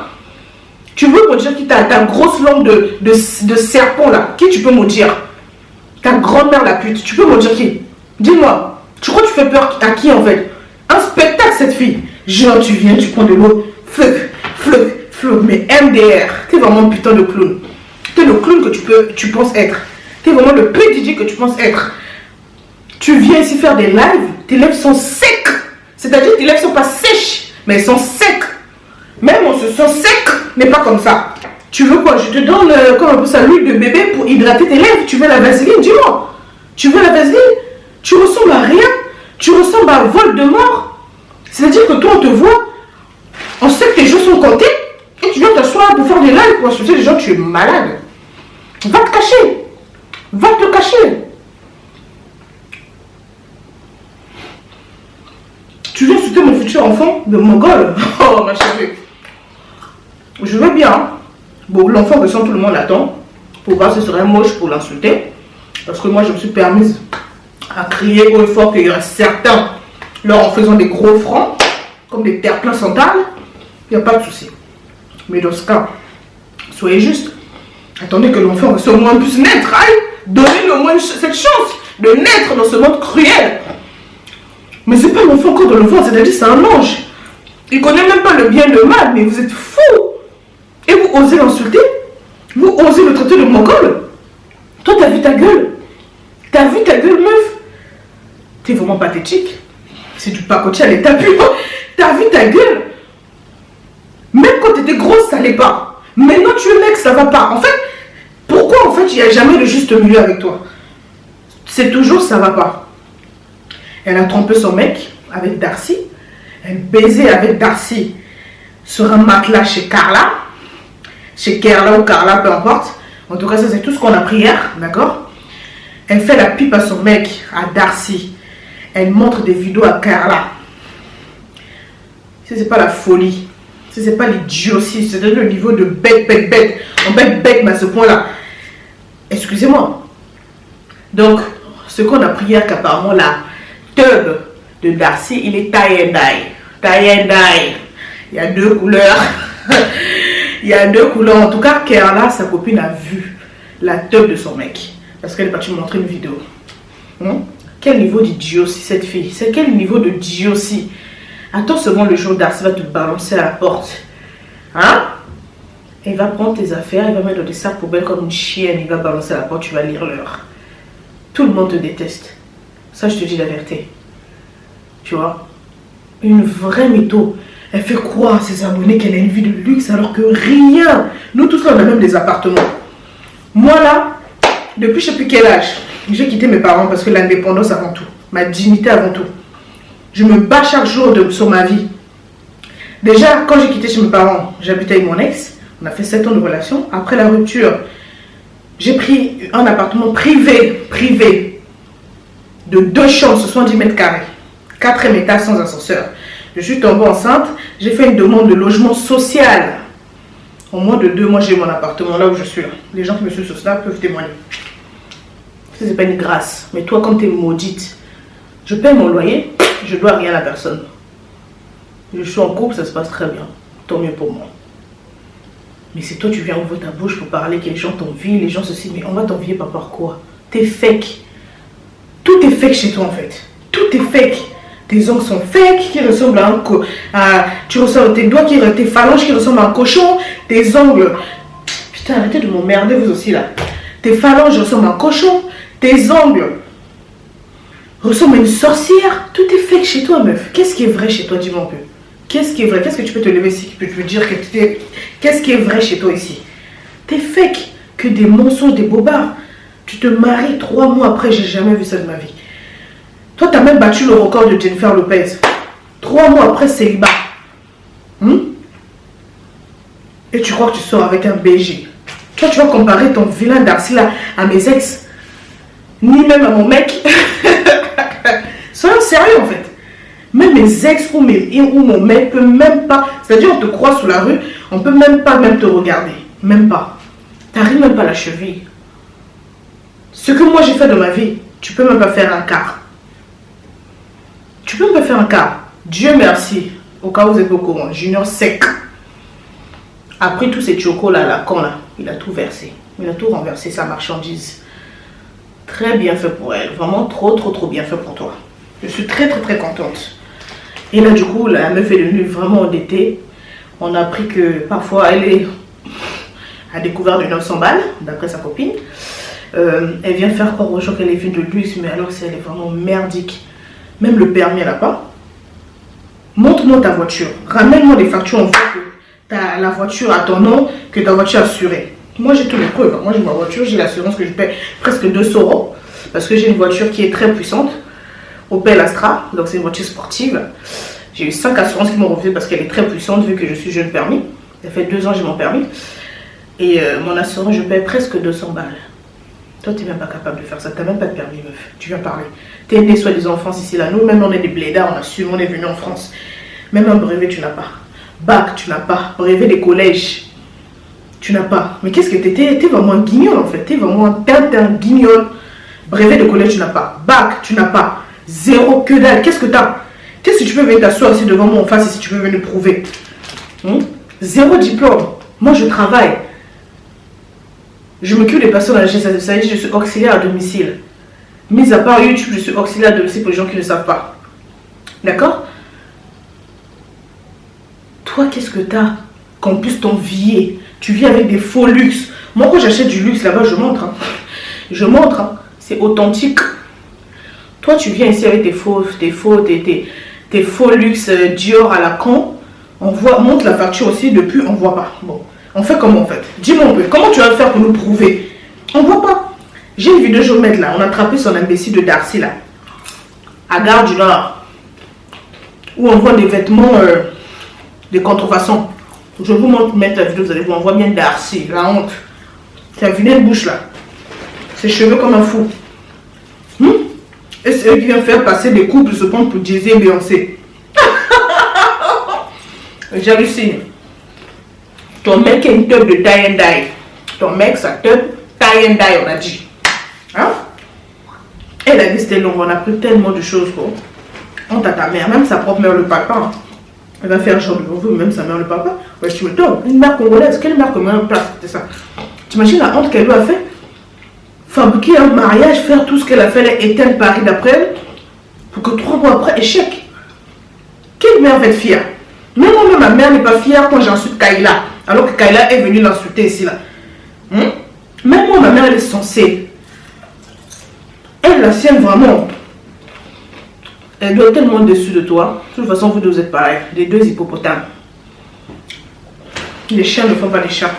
Tu veux maudire qui? Ta grosse langue de serpent là. Qui tu peux maudire? Ta grand-mère la pute. Tu peux maudire qui? Dis-moi. Tu crois que tu fais peur à qui en fait? Un spectacle cette fille. Genre tu viens, tu prends de l'eau. Fleuve, mais MDR. T'es vraiment un putain de clown. T'es le clown que tu penses être. T'es vraiment le PDG que tu penses être. Tu viens ici faire des lives, tes lèvres sont secs. C'est-à-dire tes lèvres sont pas sèches, mais elles sont secs. Même on se sent sec, mais pas comme ça. Tu veux quoi? Je te donne, comme un peu ça, l'huile de bébé pour hydrater tes lèvres. Tu veux la vaseline? Dis-moi. Tu veux la vaseline? Tu ressembles à rien. Tu ressembles à Voldemort. C'est-à-dire que toi, on te voit, on sait que tes jours sont comptés, et tu viens t'asseoir pour faire des lives pour insulter les gens, tu es malade. Va te cacher. Va te cacher. Tu viens insulter mon futur enfant de mongol. Oh ma chérie. Je veux bien. Bon, l'enfant ressent, tout le monde l'attend. Pour voir si ce serait moche pour l'insulter. Parce que moi, je me suis permise à crier haut et fort qu'il y aurait certains, là en faisant des gros francs, comme des terre-pleins sans table. Il n'y a pas de souci. Mais dans ce cas, soyez juste. Attendez que l'enfant au moins puisse naître. Donnez-lui au moins cette chance de naître dans ce monde cruel. Mais c'est pas l'enfant encore de l'enfant, c'est-à-dire c'est un ange. Il connaît même pas le bien et le mal, mais vous êtes fous. Et vous osez l'insulter? Vous osez le traiter de mongol? Toi, t'as vu ta gueule? T'as vu ta gueule, meuf? T'es vraiment pathétique. C'est du pacotier à l'état pur. T'as vu ta gueule? Même quand t'étais grosse, ça allait pas. Maintenant, tu es mec, ça va pas. En fait, pourquoi en fait il n'y a jamais le juste milieu avec toi? C'est toujours ça va pas. Elle a trompé son mec avec Darcy. Elle baisait avec Darcy sur un matelas chez Carla. Chez Carla ou Carla, peu importe. En tout cas, ça c'est tout ce qu'on a pris hier, d'accord? Elle fait la pipe à son mec, à Darcy. Elle montre des vidéos à Carla. Si c'est pas la folie, si c'est pas l'idiotie, c'est le niveau de bête. On bête, mais à ce point-là. Excusez-moi. Donc, ce qu'on a pris hier, qu'apparemment la tub de Darcy, il est tie and dye. Il y a deux couleurs. Il y a deux couleurs. En tout cas, Kerala, sa copine, a vu la tub de son mec. Parce qu'elle est partie me montrer une vidéo. Quel niveau d'idiotie cette fille? C'est quel niveau de idiotie? Attends seulement le jour Darcy va te balancer à la porte. Hein? Il va prendre tes affaires, il va mettre dans des sacs poubelles comme une chienne, il va balancer à la porte, tu vas lire l'heure. Tout le monde te déteste. Ça, je te dis la vérité. Tu vois? Une vraie mytho. Elle fait croire à ses abonnés qu'elle a une vie de luxe alors que rien. Nous tous là, on a même des appartements. Moi là, depuis je sais plus quel âge, j'ai quitté mes parents parce que l'indépendance avant tout. Ma dignité avant tout. Je me bats chaque jour sur ma vie. Déjà, quand j'ai quitté chez mes parents, j'habitais avec mon ex. On a fait 7 ans de relation. Après la rupture, j'ai pris un appartement privé de 2 chambres, 70 mètres carrés. 4e étage sans ascenseur. Je suis tombée enceinte, j'ai fait une demande de logement social. En moins de 2 mois, j'ai mon appartement là où je suis là. Les gens qui me suivent sur Snap peuvent témoigner. Ça, c'est pas une grâce. Mais toi, comme tu es maudite, je paye mon loyer, je dois rien à personne. Je suis en couple, ça se passe très bien. Tant mieux pour moi. Mais c'est toi, tu viens ouvrir ta bouche pour parler que les gens t'envient, les gens se disent, mais on va t'envier pas par quoi? T'es fake. Tout est fake chez toi en fait. Tout est fake. Tes ongles sont fake, qui ressemblent à un tu ressembles tes doigts, tes phalanges qui ressemblent à un cochon. Tes ongles. Putain, arrêtez de m'emmerder vous aussi là. Tes phalanges ressemblent à un cochon. Tes ongles ressemblent à une sorcière. Tout est fake chez toi, meuf. Qu'est-ce qui est vrai chez toi, dis-moi un peu. Qu'est-ce qui est vrai? Qu'est-ce que tu peux te lever ici? Tu peux dire que qu'est-ce qui est vrai chez toi ici? T'es fake. Que des mensonges, des bobards. Tu te maries 3 mois après, j'ai jamais vu ça de ma vie. Toi, tu as même battu le record de Jennifer Lopez. 3 mois après, célibat. Et tu crois que tu sors avec un BG. Toi, tu vas comparer ton vilain Darcy là à mes ex. Ni même à mon mec. Soyons sérieux en fait. Même mes ex ou mon mec peut même pas. C'est-à-dire, on te croise sous la rue, on peut même pas te regarder. Même pas. T'arrives même pas à la cheville. Ce que moi j'ai fait dans ma vie, tu peux même pas faire un quart. Tu peux me faire un quart. Dieu merci. Au cas où vous êtes au courant. Junior sec. Après tous ces chocos là, la con là, il a tout versé. Il a tout renversé, sa marchandise. Très bien fait pour elle. Vraiment trop bien fait pour toi. Je suis très contente. Et là du coup, la meuf est devenue vraiment endettée. On a appris que parfois elle a découvert de 900 balles, d'après sa copine. Elle vient faire croire aux gens qu'elle est fille de luxe, mais alors elle est vraiment merdique. Même le permis, elle n'a pas. Montre-moi ta voiture. Ramène-moi des factures. On voit que tu as la voiture à ton nom, que ta voiture est assurée. Moi, j'ai toutes les preuves. Moi, j'ai ma voiture, j'ai l'assurance que je paie presque 200 €. Parce que j'ai une voiture qui est très puissante. Opel Astra. Donc, c'est une voiture sportive. J'ai eu 5 assurances qui m'ont refusé parce qu'elle est très puissante vu que je suis jeune permis. Ça fait 2 ans que j'ai mon permis. Et mon assurance, je paie presque 200 balles. Toi, tu n'es même pas capable de faire ça. Tu n'as même pas de permis, meuf. Tu viens parler. Tu es né soi-disant en France ici, là. Nous, même, on est des blédards. On assume, on est venu en France. Même un brevet, tu n'as pas. Bac, tu n'as pas. Brevet des collèges, tu n'as pas. Mais qu'est-ce que tu étais? Tu es vraiment un guignol, en fait. Tu es vraiment un guignol. Brevet de collège, tu n'as pas. Bac, tu n'as pas. Zéro, que dalle. Qu'est-ce que tu as? Qu'est-ce que tu peux venir t'asseoir ici devant moi en face si tu peux venir prouver? Zéro diplôme. Moi, je travaille. Je m'occupe des personnes âgées, ça veut dire que je suis auxiliaire à domicile. Mis à part YouTube, je suis auxiliaire à domicile pour les gens qui ne savent pas. D'accord? Toi, qu'est-ce que tu as qu'on puisse t'envier? Tu vis avec des faux luxe. Moi, quand j'achète du luxe là-bas, je montre. Je montre. C'est authentique. Toi, tu viens ici avec tes faux luxe Dior à la con. On voit, montre la facture aussi, depuis, on ne voit pas. Bon. On fait comment en fait? Dis-moi un peu, comment tu vas faire pour nous prouver? On voit pas. J'ai une vidéo, je vais mettre là. On a attrapé son imbécile de Darcy là. À Gare du Nord. Où on voit des vêtements, des contrefaçons. Je vous montre mettre la vidéo, vous allez voir, on voit bien Darcy, la honte. Sa vilaine bouche là. Ses cheveux comme un fou. Et c'est eux qui viennent faire passer des couples se prendre pour Jay-Z et Beyoncé. J'hallucine. Ton mec est une teub de tie and die. Ton mec, ça teub tie and die, on a dit. Hein? Et la vie c'était long, on a appris tellement de choses, quoi. Honte à ta mère, même sa propre mère, le papa. Hein. Elle va faire genre de vous, même sa mère, le papa. Ouais, tu me tombes. Une mère congolaise, quelle mère comme un place, c'est ça. T'imagines la honte qu'elle lui a fait? Fabriquer un mariage, faire tout ce qu'elle a fait, elle éteindre Paris d'après elle, pour que 3 mois après, échec. Quelle mère va être fière? Même moi, ma mère n'est pas fière quand j'insulte Kayla. Alors que Kayla est venue l'insulter ici, là. Même moi, ma mère, elle est censée. Elle, la sienne, vraiment. Elle doit être tellement déçue de toi. De toute façon, vous deux, vous êtes pareils. Les 2 hippopotames. Les chiens ne font pas les chats.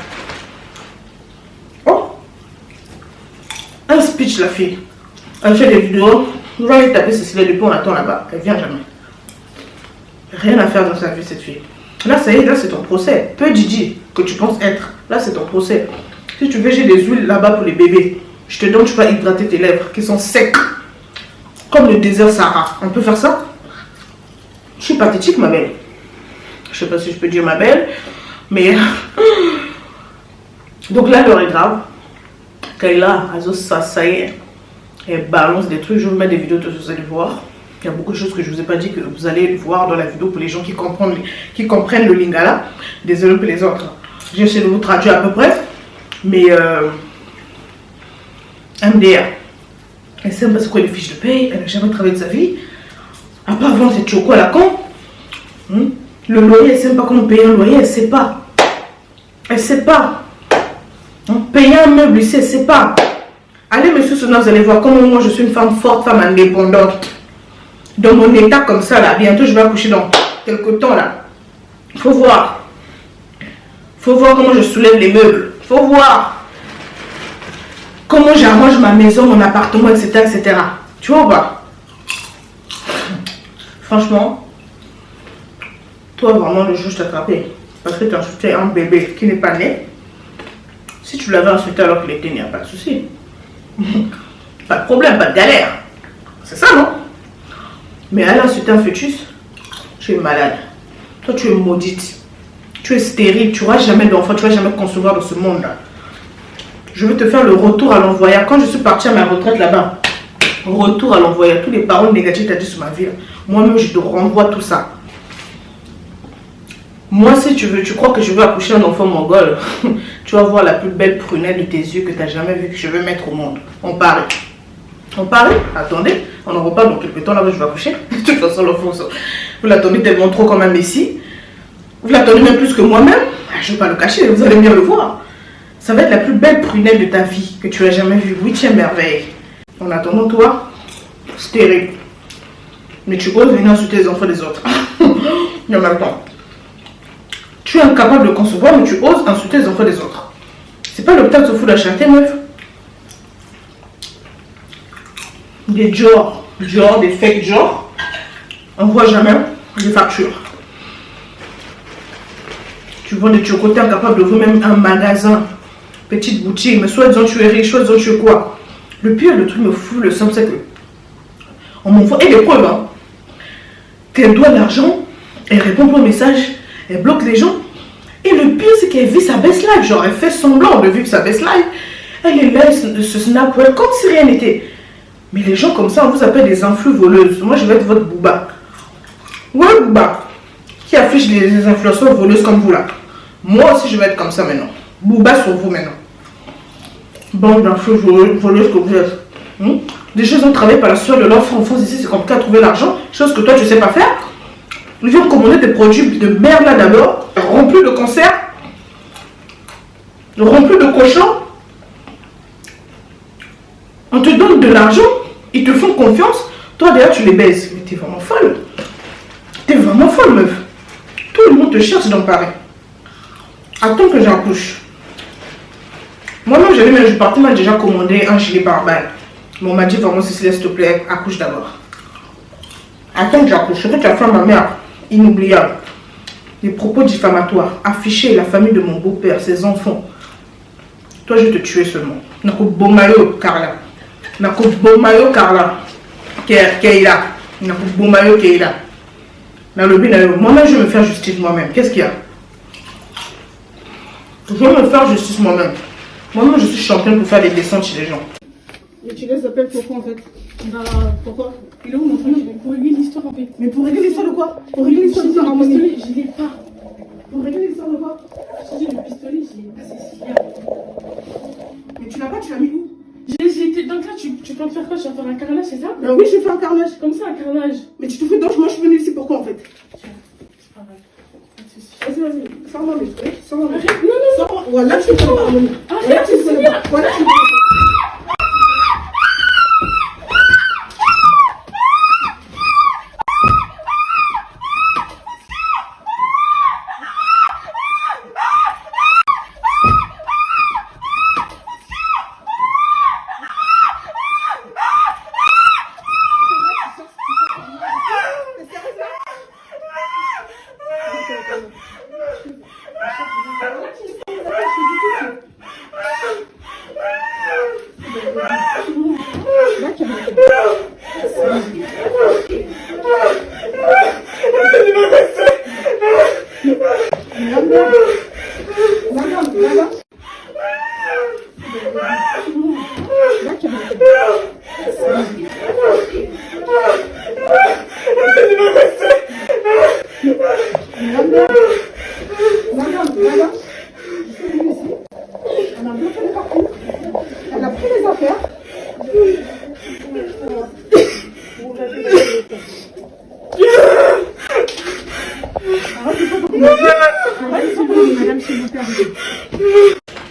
Oh! Un speech, la fille. Elle fait des vidéos. Nous allons aller taper Cécilia depuis, on attend là-bas. Elle vient jamais. Rien à faire dans sa vie, cette fille. Là, ça y est, là, c'est ton procès. Peu Didi que tu penses être. Là, c'est ton procès. Si tu veux, j'ai des huiles là-bas pour les bébés. Je te donne, tu vas hydrater tes lèvres qui sont secs. Comme le désert Sahara. On peut faire ça? Je suis pathétique, ma belle. Je sais pas si je peux dire ma belle, mais... Donc là, l'heure est grave. Kayla, ça y est. Elle balance des trucs. Je vais vous mettre des vidéos, vous allez voir. Il y a beaucoup de choses que je ne vous ai pas dit que vous allez voir dans la vidéo pour les gens qui comprennent le lingala. Désolé pour les autres. J'ai essayé de vous traduire à peu près. Mais MDR. Elle sait même pas c'est quoi les fiches de paye. Elle n'a jamais travaillé de sa vie. À part vendre cette choco à la con. Le loyer, elle ne sait même pas comment payer un loyer. Elle ne sait pas. Elle ne sait pas. Payer un meuble ici, elle ne sait pas. Allez, monsieur Sona, vous allez voir comment moi je suis une femme forte, femme indépendante. Dans mon état comme ça, là, bientôt je vais accoucher dans quelques temps, là. Faut voir. Faut voir comment je soulève les meubles. Faut voir comment j'arrange ma maison, mon appartement, etc., etc. Tu vois ou pas? Franchement, toi, vraiment, le jour je t'ai attrapé. Parce que tu as insulté un bébé qui n'est pas né. Si tu l'avais insulté alors qu'il était né, il n'y a pas de souci. Pas de problème, pas de galère. C'est ça, non? Mais elle a insulté un fœtus. Tu es malade. Toi, tu es maudite. Tu es stérile. Tu n'auras jamais d'enfant. Tu ne vas jamais concevoir dans ce monde-là. Je vais te faire le retour à l'envoyeur. Quand je suis partie à ma retraite là-bas, retour à l'envoyeur. Tous les paroles négatives que tu as dit sur ma vie. Moi-même, je te renvoie tout ça. Moi, si tu veux, tu crois que je veux accoucher un enfant mongol, tu vas voir la plus belle prunelle de tes yeux que tu n'as jamais vue, que je vais mettre au monde. On parie. On parie? Attendez, on en reparle dans quelques temps, là où je vais accoucher. De toute façon, l'enfant, vous l'attendez tellement trop comme un messie. Vous l'attendez même plus que moi-même. Je ne vais pas le cacher, vous allez bien le voir. Ça va être la plus belle prunelle de ta vie que tu as jamais vue. 8e merveille. En attendant, toi, stérile. Mais tu oses venir insulter les enfants des autres. Il y a même temps. Tu es incapable de concevoir, mais tu oses insulter les enfants des autres. C'est pas l'hôpital se fout de la charité, meuf. Des Dior, des fake Dior. On voit jamais des factures. Tu vends des chocolats, incapable de ouvrir même un magasin. Petite boutique, mais soit disant tu es riche, soit disant tu es quoi. Le pire, le truc me fout le sang, c'est que on m'envoie, et les preuves, hein. Qu'elle doit l'argent, elle répond pas aux messages. Elle bloque les gens. Et le pire, c'est qu'elle vit sa best life. Genre, elle fait semblant de vivre sa best life. Elle est là, elle se snap, comme si rien n'était. Mais les gens comme ça, on vous appelle des influx voleuses. Moi, je vais être votre Booba. Ouais, Booba. Qui affiche les influenceurs voleuses comme vous là. Moi aussi, je vais être comme ça maintenant. Booba sur vous maintenant. Bande d'influx voleuses que vous êtes. Des choses ont travaillé par la sueur de l'enfant en France ici, c'est compliqué à trouver l'argent. Chose que toi, tu sais pas faire. Ils viennent commander des produits de merde là d'abord, remplis de cancer, remplis de cochons. On te donne de l'argent, ils te font confiance, toi derrière tu les baises. Mais t'es vraiment folle. T'es vraiment folle, meuf. Tout le monde te cherche dans Paris. Attends que j'accouche. Moi-même, je partais, m'a déjà commandé un gilet pare-balles. Mais on m'a dit vraiment, Cécilia, s'il te plaît, accouche d'abord. Attends que j'accouche. Ce que tu as fait à ma mère. Inoubliable. Les propos diffamatoires, afficher la famille de mon beau-père, ses enfants. Toi, je vais te tuer seulement. Nako Bomayo Carla. Nako Bomayo Carla. Keila. Nako Bomayo Keila. Moi-même, je vais me faire justice moi-même. Qu'est-ce qu'il y a? Je vais me faire justice moi-même. Moi-même, je suis championne pour faire des descentes chez les gens. Et tu les appelles pourquoi en fait? Bah, pourquoi? Il est où mon truc? Pour régler l'histoire en fait. Mais pour régler l'histoire de quoi? Pour régler l'histoire de harmonie. Je l'ai pas. Pour régler l'histoire de quoi? Je dis le pistolet, je l'ai pas, Cécilia. Mais tu l'as pas, tu l'as mis où? J'ai été donc là, tu peux me faire quoi? Tu vas faire un carnage, c'est ça? Ben oui, je vais faire un carnage. Comme ça, un carnage. Mais tu te fais donc, moi je suis venue ici pourquoi en fait? C'est pas grave. Vas-y, sors-moi les trucs. Sors-moi les trucs. Non, non, voilà, tu fais l'harmonie. Voilà, tu fais l'harmonie. Voilà, tu fais.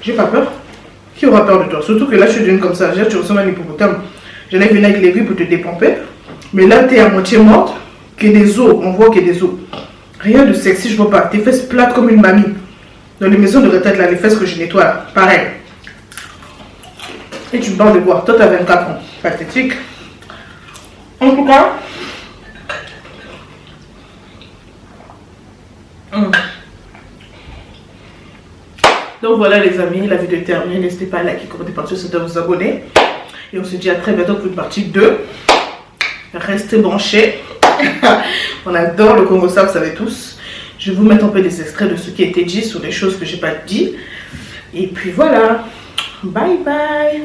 J'ai pas peur. Qui aura peur de toi? Surtout que là, je suis d'une comme ça. Tu ressembles à un hippopotame. J'allais venir avec l'aiguille pour te dépomper. Mais là, t'es à moitié morte. Que des os. On voit que des os. Rien de sexy, je vois pas. Tes fesses plates comme une mamie. Dans les maisons de retraite, là, les fesses que je nettoie, là, pareil. Et tu parles de quoi? Toi, t'as 24 ans. Pathétique. En tout cas. Donc voilà les amis, la vidéo est terminée. N'hésitez pas à liker, commenter, partager, vous abonner. Et on se dit à très bientôt pour une partie 2. Restez branchés. On adore le Congo, ça vous savez tous. Je vais vous mettre un peu des extraits de ce qui a été dit sur les choses que j'ai pas dit. Et puis voilà. Bye bye.